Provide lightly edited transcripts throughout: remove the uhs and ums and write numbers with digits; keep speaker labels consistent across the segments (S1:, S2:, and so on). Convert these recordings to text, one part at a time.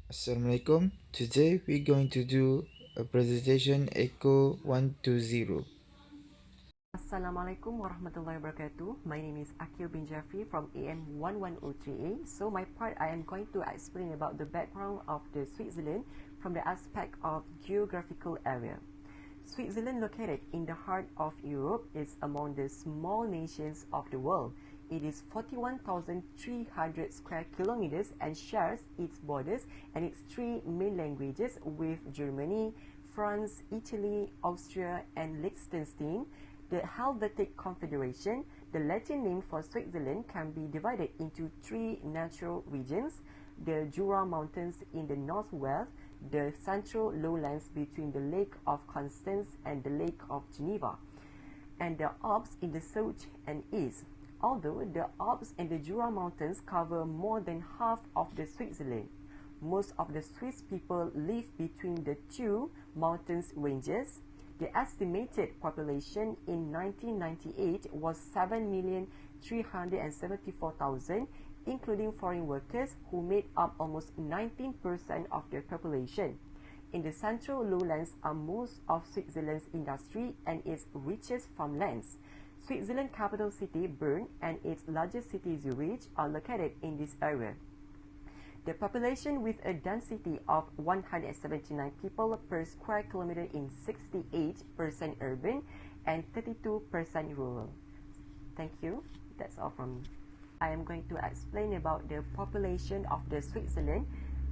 S1: Assalamualaikum. Today we're going to do a presentation Echo 120.
S2: Assalamualaikum warahmatullahi wabarakatuh. My name is Akil bin Jafri from AM1103A. So my part, I am going to explain about the background of the Switzerland from the aspect of geographical area. Switzerland, located in the heart of Europe, is among the small nations of the world. It is 41,300 square kilometers and shares its borders and its three main languages with Germany, France, Italy, Austria, and Liechtenstein. The Helvetic Confederation, the Latin name for Switzerland, can be divided into three natural regions: the Jura Mountains in the northwest, the central lowlands between the Lake of Constance and the Lake of Geneva, and the Alps in the south and east. Although the Alps and the Jura Mountains cover more than half of the Switzerland, most of the Swiss people live between the two mountains ranges. The estimated population in 1998 was 7,374,000, including foreign workers who made up almost 19% of the population. In the central lowlands are most of Switzerland's industry and its richest farmlands. Switzerland's capital city Bern and its largest city Zurich are located in this area. The population, with a density of 179 people per square kilometer, is 68% urban and 32% rural. Thank you. That's all from me. I am going to explain about the population of the Switzerland.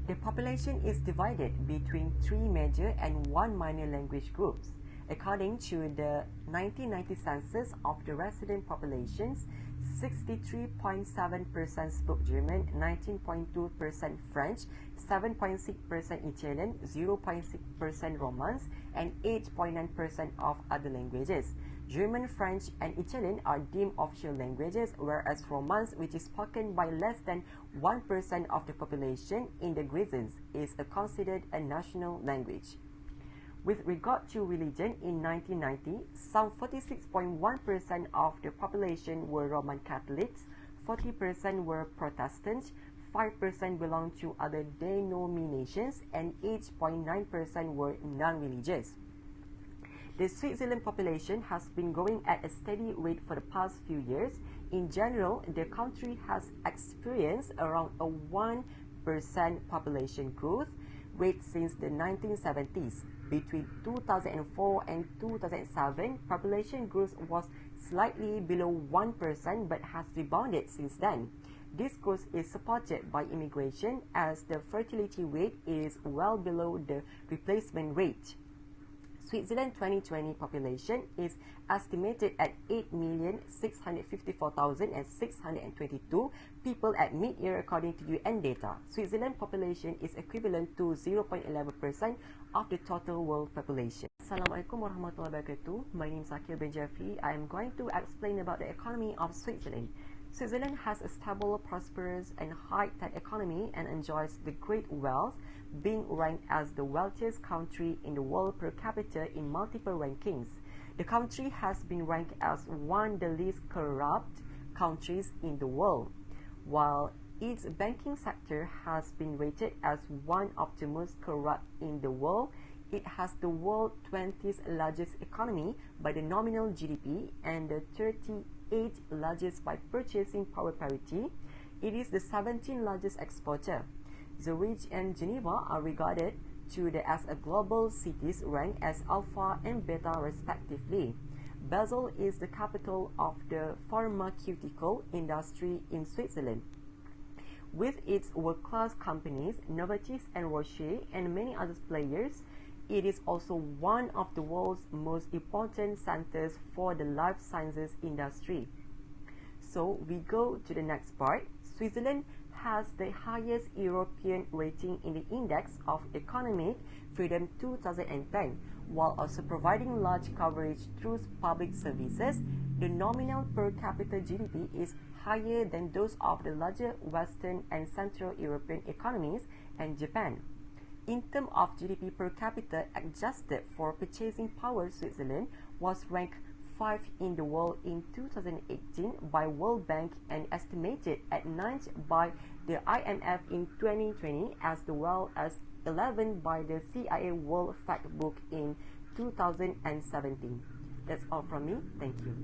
S2: The population is divided between three major and one minor language groups. According to the 1990 census of the resident populations, 63.7% spoke German, 19.2% French, 7.6% Italian, 0.6% Romance, and 8.9% of other languages. German, French, and Italian are deemed official languages, whereas Romance, which is spoken by less than 1% of the population in the Grisons, is considered a national language. With regard to religion, in 1990, some 46.1% of the population were Roman Catholics, 40% were Protestants, 5% belonged to other denominations, and 8.9% were non-religious. The Switzerland population has been growing at a steady rate for the past few years. In general, the country has experienced around a 1% population growth rate since the 1970s. Between 2004 and 2007, population growth was slightly below 1% but has rebounded since then. This growth is supported by immigration, as the fertility rate is well below the replacement rate. Switzerland 2020 population is estimated at 8,654,622 people at mid-year, according to UN data. Switzerland population is equivalent to 0.11% of the total world population. Assalamualaikum warahmatullahi wabarakatuh. My name is Akil bin Jafri. I am going to explain about the economy of Switzerland. Switzerland has a stable, prosperous, and high-tech economy and enjoys the great wealth, being ranked as the wealthiest country in the world per capita in multiple rankings. The country has been ranked as one of the least corrupt countries in the world, while its banking sector has been rated as one of the most corrupt in the world. It has the world's 20th largest economy by the nominal GDP and the 38th largest by purchasing power parity. It is the 17th largest exporter. Zurich and Geneva are regarded as a global cities, ranked as alpha and beta respectively. Basel is the capital of the pharmaceutical industry in Switzerland. With its world-class companies, Novartis and Roche, and many other players, it is also one of the world's most important centers for the life sciences industry. So we go to the next part. Switzerland has the highest European rating in the Index of Economic Freedom 2010, while also providing large coverage through public services. The nominal per capita GDP is higher than those of the larger Western and Central European economies and Japan. In terms of GDP per capita adjusted for purchasing power, Switzerland was ranked 5 in the world in 2018 by World Bank and estimated at 9th by the IMF in 2020 as well as 11 by the CIA World Factbook in 2017. That's all from me. Thank you.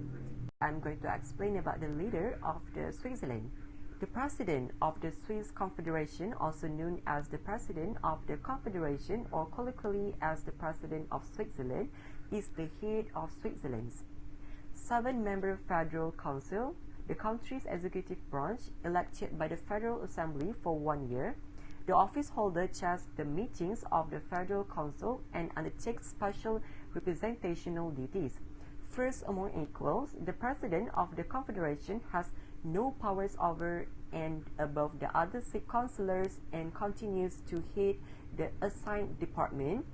S2: I'm going to explain about the leader of the Switzerland. The President of the Swiss Confederation, also known as the President of the Confederation or colloquially as the President of Switzerland, is the head of Switzerland's 7-member Federal Council, the country's executive branch, elected by the Federal Assembly for 1 year. The office holder chairs the meetings of the Federal Council and undertakes special representational duties. First among equals, the President of the Confederation has no powers over and above the other 6 councillors and continues to head the assigned department.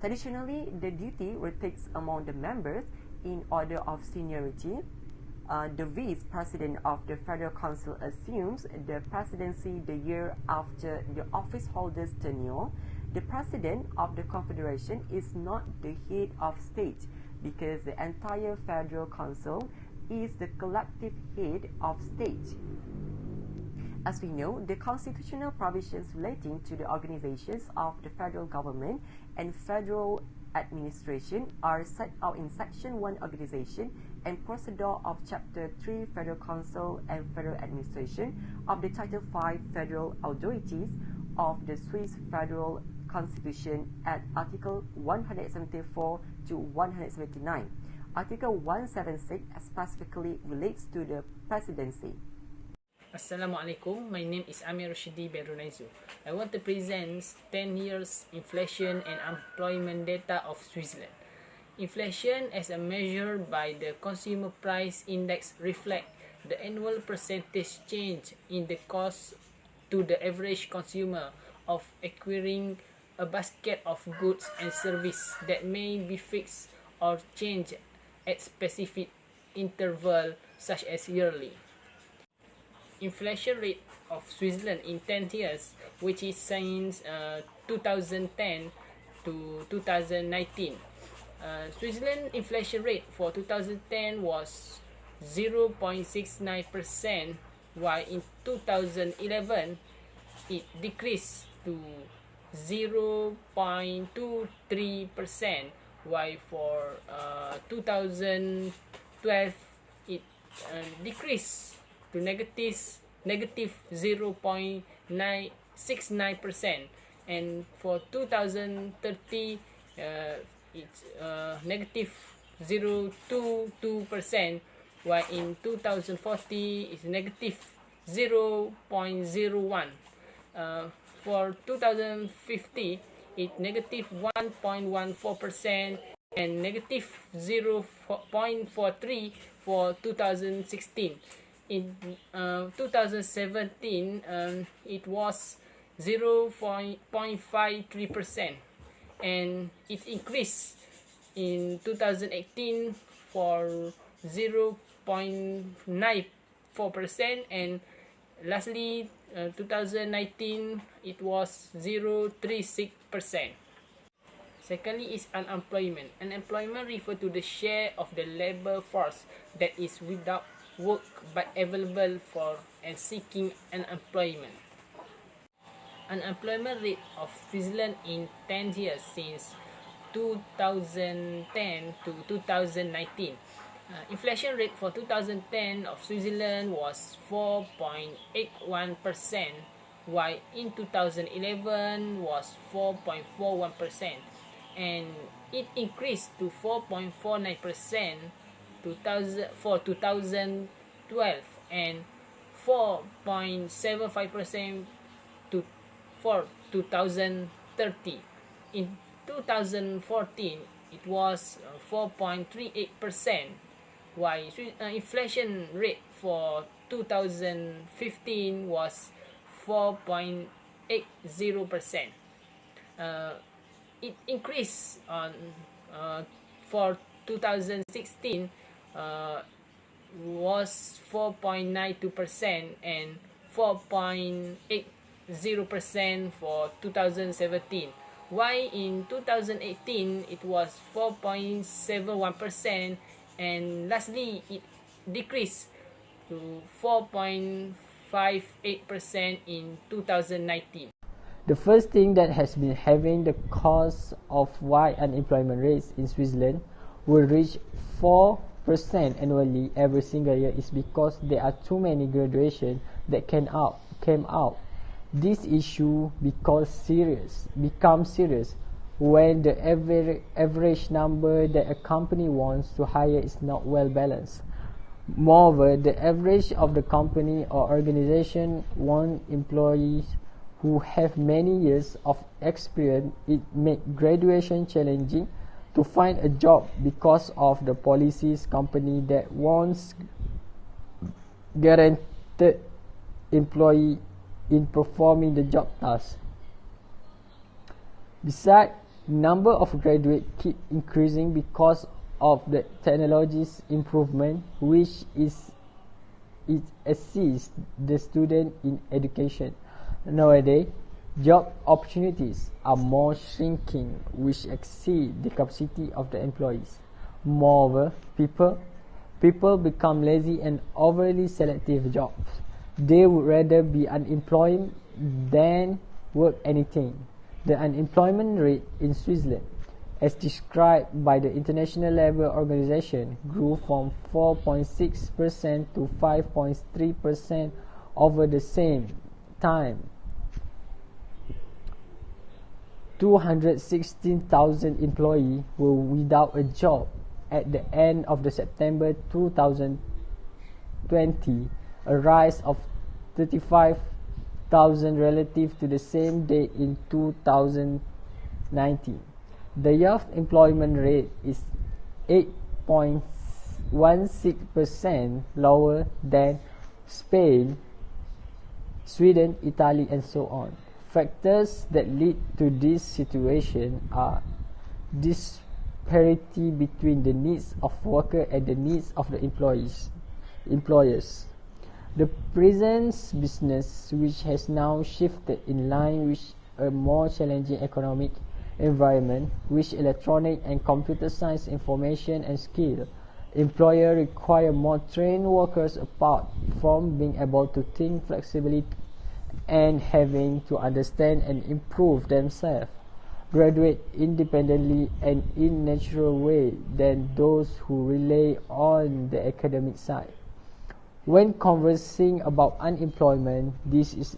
S2: Traditionally, the duty rotates among the members in order of seniority. The Vice President of the Federal Council assumes the presidency the year after the office holder's tenure. The President of the Confederation is not the head of state because the entire Federal Council is the collective head of state. As we know, the constitutional provisions relating to the organizations of the federal government and federal administration are set out in Section 1 Organization and Procedure of Chapter 3 Federal Council and Federal Administration of the Title 5 Federal Authorities of the Swiss Federal Constitution at Article 174 to 179. Article 176 specifically relates to the presidency.
S3: Assalamualaikum, my name is Amir Rashidi Berunaizu. I want to present 10 years inflation and employment data of Switzerland. Inflation as a measure by the Consumer Price Index reflect the annual percentage change in the cost to the average consumer of acquiring a basket of goods and services that may be fixed or changed at specific interval such as yearly. Inflation rate of Switzerland in 10 years, which is since 2010 to 2019. Switzerland inflation rate for 2010 was 0.69%, while in 2011 it decreased to 0.23%, while for 2012 it decreased to negative 0.969%, and for 2030 it's negative 0.22%, while in 2040 it's negative 0.01. For 2050 it's negative 1.14% and negative 0.43 for 2016. In 2017 it was 0.53%, and it increased in 2018 for 0.94%, and lastly 2019 it was 0.36%. Secondly is unemployment. Unemployment refers to the share of the labor force that is without work but available for and seeking unemployment. Unemployment rate of Switzerland in 10 years since 2010 to 2019. Inflation rate for 2010 of Switzerland was 4.81%, while in 2011 was 4.41%, and it increased to 4.49% for 2012 and 4.75% for 2030. In 2014 it was 4.38%, while inflation rate for 2015 was 4.80%. It increased on for 2016 was 4.92% and 4.80% for 2017. While in 2018 it was 4.71%, and lastly it decreased to 4.5% 3.58% in 2019.
S4: The first thing that has been having the cause of why unemployment rates in Switzerland will reach 4% annually every single year is because there are too many graduations that came out. This issue becomes serious when the average number that a company wants to hire is not well balanced. Moreover, the average of the company or organization want employees who have many years of experience. It makes graduation challenging to find a job because of the policies company that wants guaranteed employee in performing the job task. Besides, number of graduates keep increasing because of the technology's improvement, which it assists the student in education. Nowadays, job opportunities are more shrinking, which exceed the capacity of the employees. Moreover, people become lazy and overly selective jobs. They would rather be unemployed than work anything. The unemployment rate in Switzerland, as described by the International Labour Organization, grew from 4.6% to 5.3% over the same time. 216,000 employees were without a job at the end of the September 2020, a rise of 35,000 relative to the same date in 2019. The youth employment rate is 8.16% lower than Spain, Sweden, Italy, and so on. Factors that lead to this situation are disparity between the needs of workers and the needs of the employers. The present business, which has now shifted in line with a more challenging economic environment, which electronic and computer science information and skill, employers require more trained workers apart from being able to think flexibly and having to understand and improve themselves, graduate independently and in natural way than those who rely on the academic side. When conversing about unemployment, this is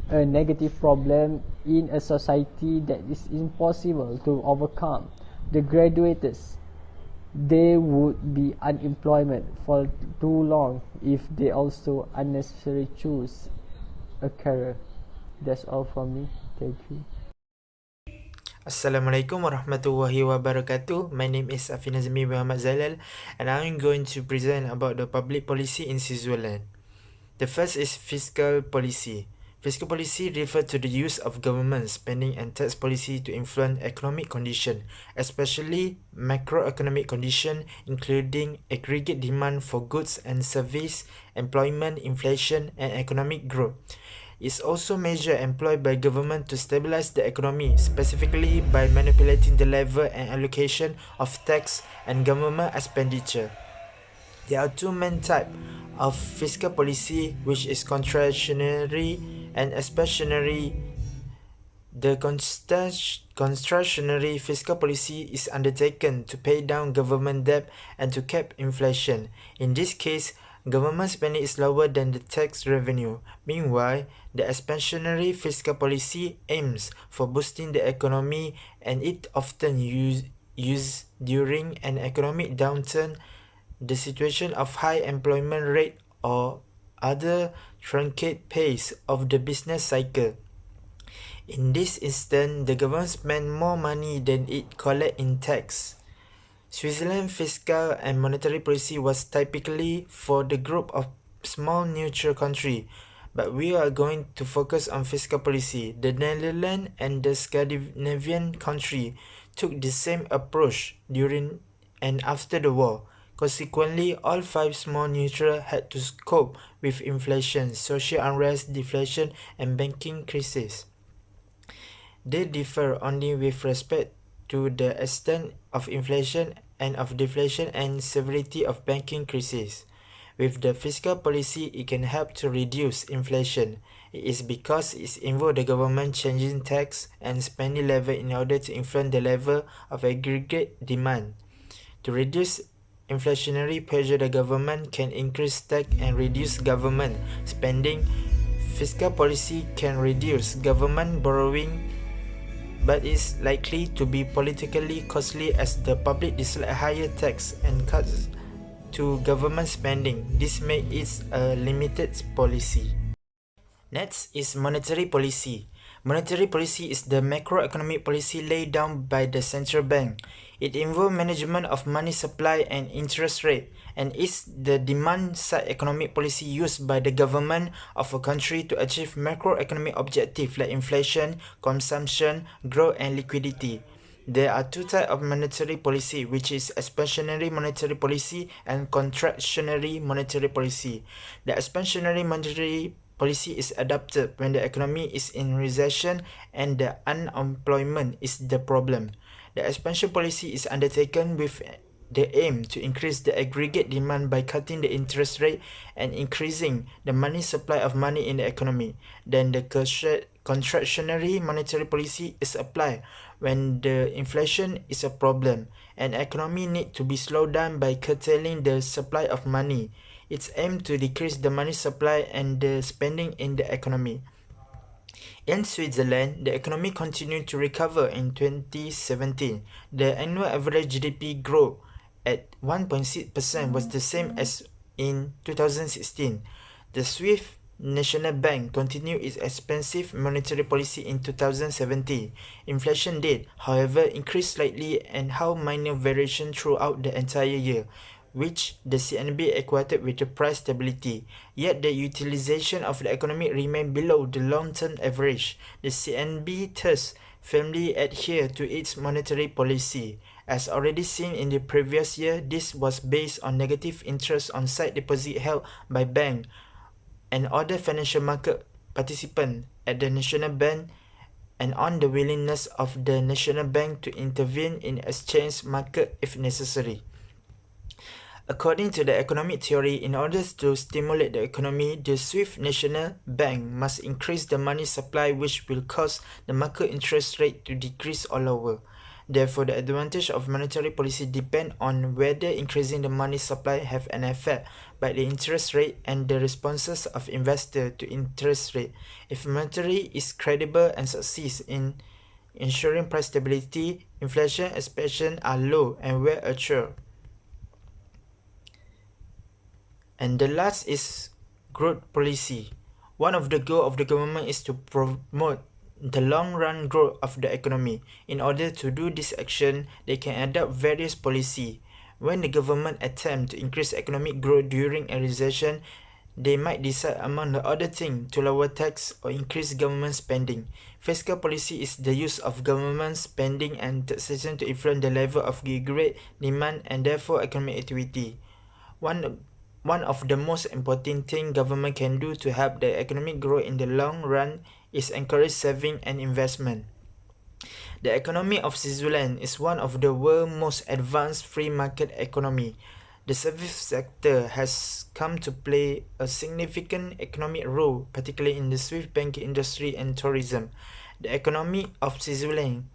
S4: a negative problem in a society that is impossible to overcome. The graduates, they would be unemployment for too long if they also unnecessarily choose a career. That's all from me. Thank you.
S1: Assalamualaikum warahmatullahi wabarakatuh. My name is Afin Azmi Muhammad Zalal, and I'm going to present about the public policy in Switzerland. The first is fiscal policy. Fiscal policy refers to the use of government spending and tax policy to influence economic condition, especially macroeconomic condition, including aggregate demand for goods and service, employment, inflation, and economic growth. It's also measure employed by government to stabilize the economy, specifically by manipulating the level and allocation of tax and government expenditure. There are two main types of fiscal policy, which is contractionary and expansionary. The contractionary fiscal policy is undertaken to pay down government debt and to cap inflation. In this case, government spending is lower than the tax revenue. Meanwhile, the expansionary fiscal policy aims for boosting the economy, and it often used during an economic downturn, the situation of high employment rate, or other truncate pace of the business cycle. In this instance, the government spends more money than it collects in tax. Switzerland's fiscal and monetary policy was typically for the group of small neutral countries, but we are going to focus on fiscal policy. The Netherlands and the Scandinavian countries took the same approach during and after the war. Consequently, all five small neutral had to cope with inflation, social unrest, deflation, and banking crisis. They differ only with respect to the extent of inflation and of deflation and severity of banking crisis. With the fiscal policy, it can help to reduce inflation. It is because it involves the government changing tax and spending level in order to influence the level of aggregate demand. To reduce inflationary pressure, the government can increase tax and reduce government spending. Fiscal policy can reduce government borrowing, but is likely to be politically costly as the public dislike higher tax and cuts to government spending. This makes it a limited policy. Next is monetary policy. Monetary policy is the macroeconomic policy laid down by the central bank. It involves management of money supply and interest rate, and is the demand-side economic policy used by the government of a country to achieve macroeconomic objectives like inflation, consumption, growth, and liquidity. There are two types of monetary policy, which is expansionary monetary policy and contractionary monetary policy. The expansionary monetary policy is adopted when the economy is in recession and the unemployment is the problem. The expansion policy is undertaken with the aim to increase the aggregate demand by cutting the interest rate and increasing the money supply of money in the economy. Then the contractionary monetary policy is applied when the inflation is a problem and economy need to be slowed down by curtailing the supply of money. It's aimed to decrease the money supply and the spending in the economy. In Switzerland, the economy continued to recover in 2017. The annual average GDP growth at 1.6% was the same as in 2016. The Swiss National Bank continued its expansive monetary policy in 2017. Inflation did, however, increase slightly and had minor variation throughout the entire year, which the CNB equated with the price stability. Yet the utilization of the economy remained below the long-term average. The CNB thus firmly adhered to its monetary policy. As already seen in the previous year, this was based on negative interest on sight deposit held by banks and other financial market participants at the National Bank, and on the willingness of the National Bank to intervene in exchange market if necessary. According to the economic theory, in order to stimulate the economy, the Swiss National Bank must increase the money supply, which will cause the market interest rate to decrease or lower. Therefore, the advantage of monetary policy depends on whether increasing the money supply have an effect by the interest rate and the responses of investors to interest rate. If monetary is credible and succeeds in ensuring price stability, inflation expectations are low and well assured. And the last is growth policy. One of the goals of the government is to promote the long-run growth of the economy. In order to do this action, they can adopt various policies. When the government attempts to increase economic growth during a recession, they might decide, among the other things, to lower tax or increase government spending. Fiscal policy is the use of government spending and taxation to influence the level of aggregate demand and therefore economic activity. One of the most important things government can do to help the economic grow in the long run is encourage saving and investment. The economy of Switzerland is one of the world's most advanced free market economy. The service sector has come to play a significant economic role, particularly in the Swiss banking industry and tourism. The economy of Switzerland,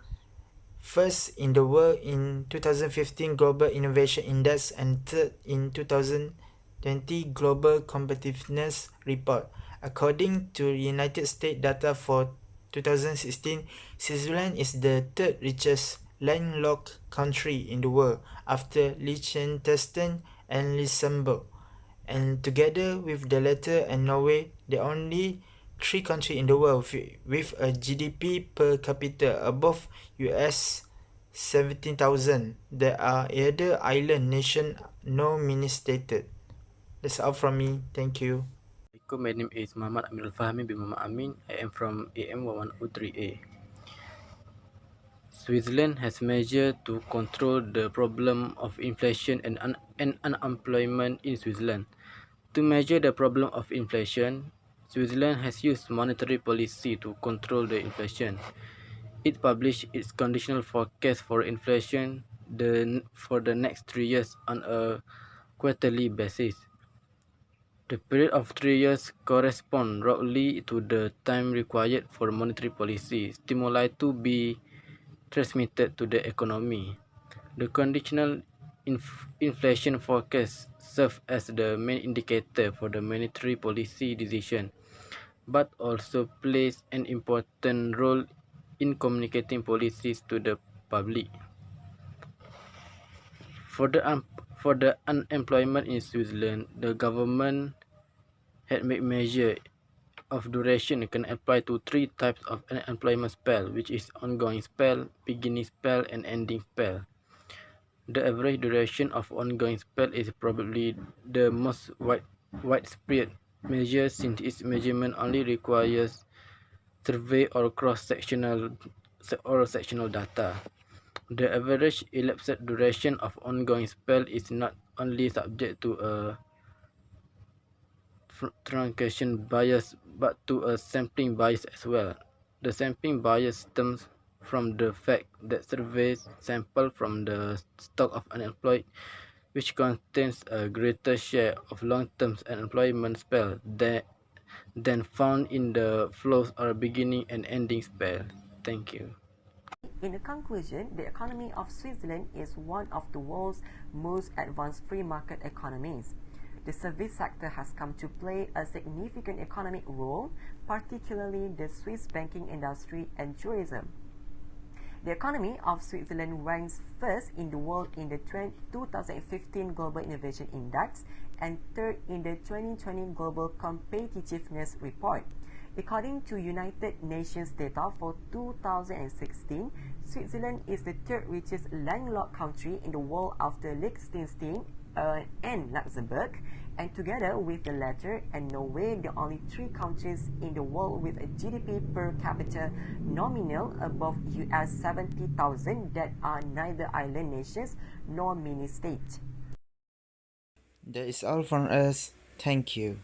S1: first in the world in 2015 Global Innovation Index and third in 2020 Global Competitiveness Report. According to United States data for 2016, Switzerland is the third richest landlocked country in the world after Liechtenstein and Luxembourg, and together with the latter and Norway, the only three countries in the world with a GDP per capita above US 17,000. There are other island nations no mini-stated. That's all from me. Thank you.
S5: My name is Muhammad Amirul Fahmi bin Muhammad Amin. I am from AM 1103A. Switzerland has measures to control the problem of inflation and unemployment in Switzerland. To measure the problem of inflation, Switzerland has used monetary policy to control the inflation. It published its conditional forecast for inflation for the next 3 years on a quarterly basis. The period of 3 years corresponds roughly to the time required for monetary policy stimuli to be transmitted to the economy. The conditional inflation forecast serves as the main indicator for the monetary policy decision, but also plays an important role in communicating policies to the public. For the unemployment in Switzerland, the government had made measure of duration can apply to three types of unemployment spell, which is ongoing spell, beginning spell, and ending spell. The average duration of ongoing spell is probably the most widespread measure since its measurement only requires survey or cross-sectional sectional data. The average elapsed duration of ongoing spell is not only subject to a truncation bias but to a sampling bias as well. The sampling bias stems from the fact that surveys sample from the stock of unemployed which contains a greater share of long-term unemployment spell than found in the flows or beginning and ending spell. Thank you.
S2: In conclusion, the economy of Switzerland is one of the world's most advanced free market economies. The service sector has come to play a significant economic role, particularly the Swiss banking industry and tourism. The economy of Switzerland ranks first in the world in the 2015 Global Innovation Index and third in the 2020 Global Competitiveness Report. According to United Nations data for 2016, Switzerland is the third richest landlocked country in the world after Liechtenstein and Luxembourg, and together with the latter and Norway, the only three countries in the world with a GDP per capita nominal above US 70,000 that are neither island nations nor mini-states.
S1: That is all from us. Thank you.